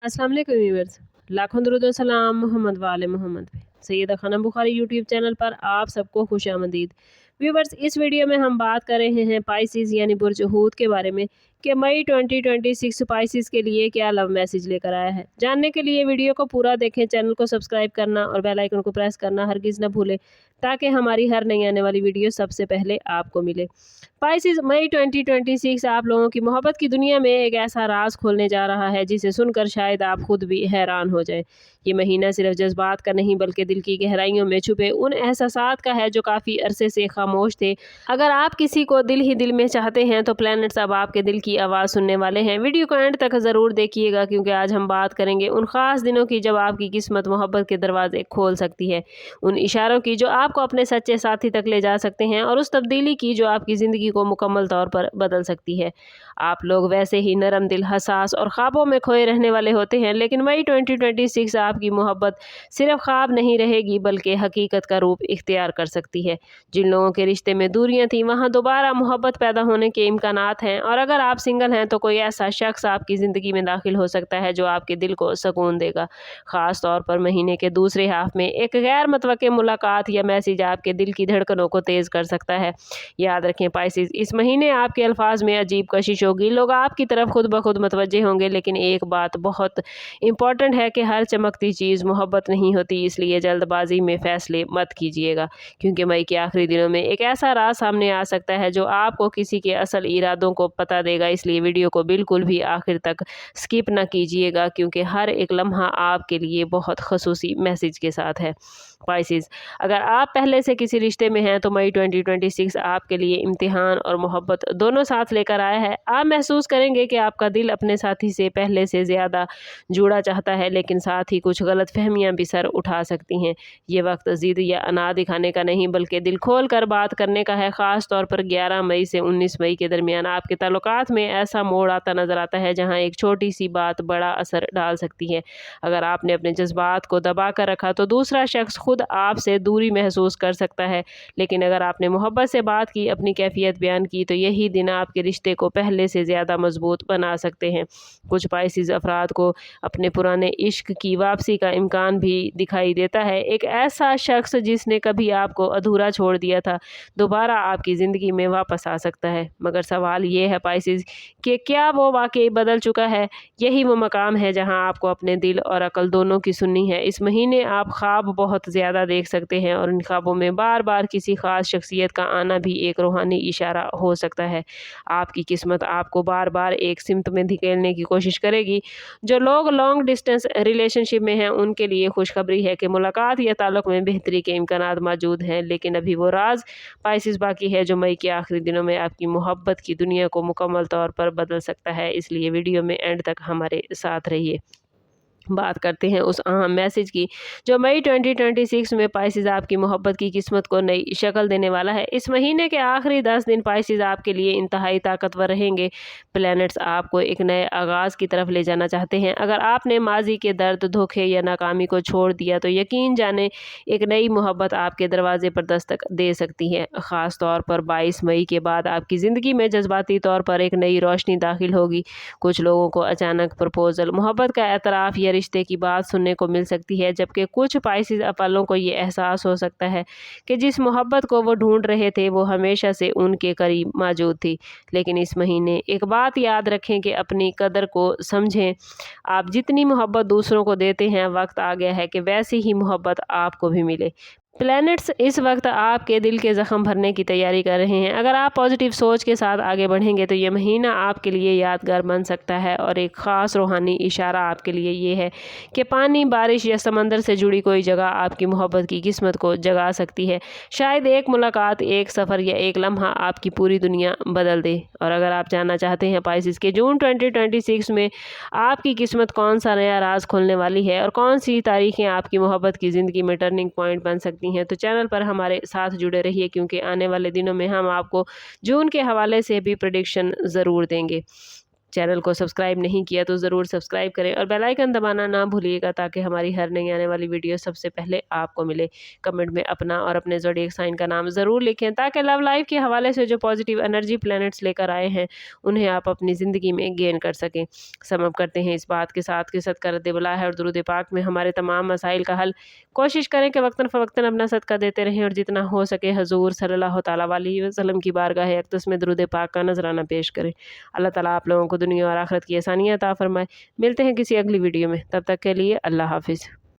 अस्सलाम वालेकुम व्यूअर्स। लाखों दुरूद व सलाम मोहम्मद वाले मोहम्मद पे। सैयदा खानम बुखारी यूट्यूब चैनल पर आप सबको खुश आमदीद। व्यूअर्स, इस वीडियो में हम बात कर रहे हैं पाइसिस यानी बुर्ज हूत के बारे में कि मई 2026 पाइसिस के लिए क्या लव मैसेज लेकर आया है। जानने के लिए वीडियो को पूरा देखें, चैनल को सब्सक्राइब करना और बेल आइकन को प्रेस करना हरगिज़ न भूलें ताकि हमारी हर नई आने वाली वीडियो सबसे पहले आपको मिले। पाइसिस, मई 2026 आप लोगों की मोहब्बत की दुनिया में एक ऐसा राज खोलने जा रहा है जिसे सुनकर शायद आप खुद भी हैरान हो जाएं। ये महीना सिर्फ जज्बात का नहीं बल्कि दिल की गहराइयों में छुपे उन एहसासात का है जो काफ़ी अरसे से खामोश थे। अगर आप किसी को दिल ही दिल में चाहते हैं तो प्लैनेट्स अब आपके दिल की आवाज़ सुनने वाले हैं। वीडियो को एंड तक ज़रूर देखिएगा क्योंकि आज हम बात करेंगे उन ख़ास दिनों की जब आपकी किस्मत मोहब्बत के दरवाजे खोल सकती है, उन इशारों की जो आपको अपने सच्चे साथी तक ले जा सकते हैं और उस तब्दीली की जो आपकी ज़िंदगी को मुकम्मल तौर पर बदल सकती है। आप लोग वैसे ही नरम दिल, हसास और ख्वाबों में खोए रहने वाले होते हैं, लेकिन मई 2026 आपकी मोहब्बत सिर्फ ख्वाब नहीं रहेगी बल्कि हकीकत का रूप इख्तियार कर सकती है। जिन लोगों के रिश्ते में दूरियां थीं वहां दोबारा मोहब्बत पैदा होने के इम्कानात हैं, और अगर आप सिंगल हैं तो कोई ऐसा शख्स आपकी ज़िंदगी में दाखिल हो सकता है जो आपके दिल को सुकून देगा। ख़ास तौर पर महीने के दूसरे हाफ में एक गैर मुतवक्के मुलाकात या मैसेज आपके दिल की धड़कनों को तेज़ कर सकता है। याद रखें पाइसिस, इस महीने आपके अल्फाज में अजीब कशिश होगी, लोग आपकी तरफ खुद ब खुद मुतवज्जे होंगे, लेकिन एक बात बहुत इंपॉर्टेंट है कि हर चमकती चीज़ मोहब्बत नहीं होती, इसलिए जल्दबाजी में फ़ैसले मत कीजिएगा क्योंकि मई के आखिरी दिनों में एक ऐसा राज सामने आ सकता है जो आपको किसी के असल इरादों को पता देगा। इसलिए वीडियो को बिल्कुल भी आखिर तक स्किप ना कीजिएगा क्योंकि हर एक लम्हा आपके लिए बहुत ख़ुसूसी मैसेज के साथ है। पाइसिस, अगर आप पहले से किसी रिश्ते में हैं तो मई 2026 आपके लिए इम्तिहान और मोहब्बत दोनों साथ लेकर आया है। आप महसूस करेंगे कि आपका दिल अपने साथी से पहले से ज़्यादा जुड़ा चाहता है, लेकिन साथ ही कुछ गलत फहमियाँ भी सर उठा सकती हैं। ये वक्त ज़िद या अना दिखाने का नहीं बल्कि दिल खोल कर बात करने का है। ख़ास तौर पर 11 मई से 19 मई के दरमियान आपके ताल्लुकात में ऐसा मोड़ आता नज़र आता है जहाँ एक छोटी सी बात बड़ा असर डाल सकती है। अगर आपने अपने जज्बात को दबा कर रखा तो दूसरा शख्स खुद आपसे दूरी महसूस कर सकता है, लेकिन अगर आपने मोहब्बत से बात की, अपनी कैफियत बयान की, तो यही दिन आपके रिश्ते को पहले से ज़्यादा मजबूत बना सकते हैं। कुछ पाइसिस अफराद को अपने पुराने इश्क की वापसी का इम्कान भी दिखाई देता है। एक ऐसा शख्स जिसने कभी आपको अधूरा छोड़ दिया था दोबारा आपकी ज़िंदगी में वापस आ सकता है, मगर सवाल ये है पाइसिस कि क्या वो वाकई बदल चुका है। यही वो मकाम है जहां आपको अपने दिल और अकल दोनों की सुननी है। इस महीने आप ख्वाब बहुत ज़्यादा देख सकते हैं और इन ख्वाबों में बार बार किसी ख़ास शख्सियत का आना भी एक रूहानी इशारा हो सकता है। आपकी किस्मत आपको बार बार एक सिमत में धकेलने की कोशिश करेगी। जो लोग लॉन्ग डिस्टेंस रिलेशनशिप में हैं उनके लिए खुशखबरी है कि मुलाकात या ताल्लुक़ में बेहतरी के इम्कानात मौजूद हैं, लेकिन अभी वो राज पाइसिस बाकी है जो मई के आखिरी दिनों में आपकी मोहब्बत की दुनिया को मुकम्मल तौर पर बदल सकता है। इसलिए वीडियो में एंड तक हमारे साथ रहिए। बात करते हैं उस अहम मैसेज की जो मई 2026 में पाइसिस आपकी मोहब्बत की किस्मत को नई शक्ल देने वाला है। इस महीने के आखिरी 10 दिन पाइसिस आपके लिए इंतहाई ताकतवर रहेंगे। प्लैनेट्स आपको एक नए आगाज़ की तरफ ले जाना चाहते हैं। अगर आपने माजी के दर्द, धोखे या नाकामी को छोड़ दिया तो यकीन जाने एक नई मोहब्बत आपके दरवाजे पर दस्तक दे सकती है। ख़ास तौर पर 22 मई के बाद आपकी ज़िंदगी में जज्बाती तौर पर एक नई रोशनी दाखिल होगी। कुछ लोगों को अचानक प्रपोजल, मोहब्बत का एतराफ़ या रिश्ते की बात सुनने को मिल सकती है, जबकि कुछ पाइसिस अपालों को ये एहसास हो सकता है कि जिस मोहब्बत को वो ढूंढ रहे थे वो हमेशा से उनके करीब मौजूद थी। लेकिन इस महीने एक बात याद रखें कि अपनी कदर को समझें। आप जितनी मोहब्बत दूसरों को देते हैं, वक्त आ गया है कि वैसी ही मोहब्बत आपको भी मिले। प्लैनेट्स इस वक्त आपके दिल के ज़ख्म भरने की तैयारी कर रहे हैं। अगर आप पॉजिटिव सोच के साथ आगे बढ़ेंगे तो ये महीना आपके लिए यादगार बन सकता है, और एक ख़ास रूहानी इशारा आपके लिए ये है कि पानी, बारिश या समंदर से जुड़ी कोई जगह आपकी मोहब्बत की किस्मत को जगा सकती है। शायद एक मुलाकात, एक सफ़र या एक लम्हा आपकी पूरी दुनिया बदल दे। और अगर आप जानना चाहते हैं पाइसिस के जून 2026 में आपकी किस्मत कौन सा नया राज खोलने वाली है और कौन सी तारीखें आपकी मोहब्बत की ज़िंदगी में टर्निंग पॉइंट बन सकती हैं, तो चैनल पर हमारे साथ जुड़े रहिए क्योंकि आने वाले दिनों में हम आपको जून के हवाले से भी प्रेडिक्शन ज़रूर देंगे। چینل کو سبسکرائب نہیں کیا تو ضرور سبسکرائب کریں اور بیل آئیکن دبانا نہ بھولیے گا تاکہ ہماری ہر نئی آنے والی ویڈیو سب سے پہلے آپ کو ملے۔ کمنٹ میں اپنا اور اپنے زوڈیک سائن کا نام ضرور لکھیں تاکہ لو لائف کے حوالے سے جو پازیٹیو انرجی پلینٹس لے کر آئے ہیں انہیں آپ اپنی زندگی میں گین کر سکیں۔ سم اپ کرتے ہیں اس بات کے ساتھ کہ صدقہ رد بلا ہے اور درود پاک میں ہمارے تمام مسائل کا حل۔ کوشش کریں کہ وقتاً فوقتاً اپنا صدقہ دیتے رہیں اور جتنا ہو سکے حضور صلی اللہ تعالیٰ علیہ وسلم کی بارگاہ اقدس میں درود پاک کا نذرانہ پیش کریں۔ اللہ تعالیٰ آپ لوگوں کو دنیا اور آخرت کی آسانیاں عطا فرمائے۔ ملتے ہیں کسی اگلی ویڈیو میں، تب تک کے لیے اللہ حافظ۔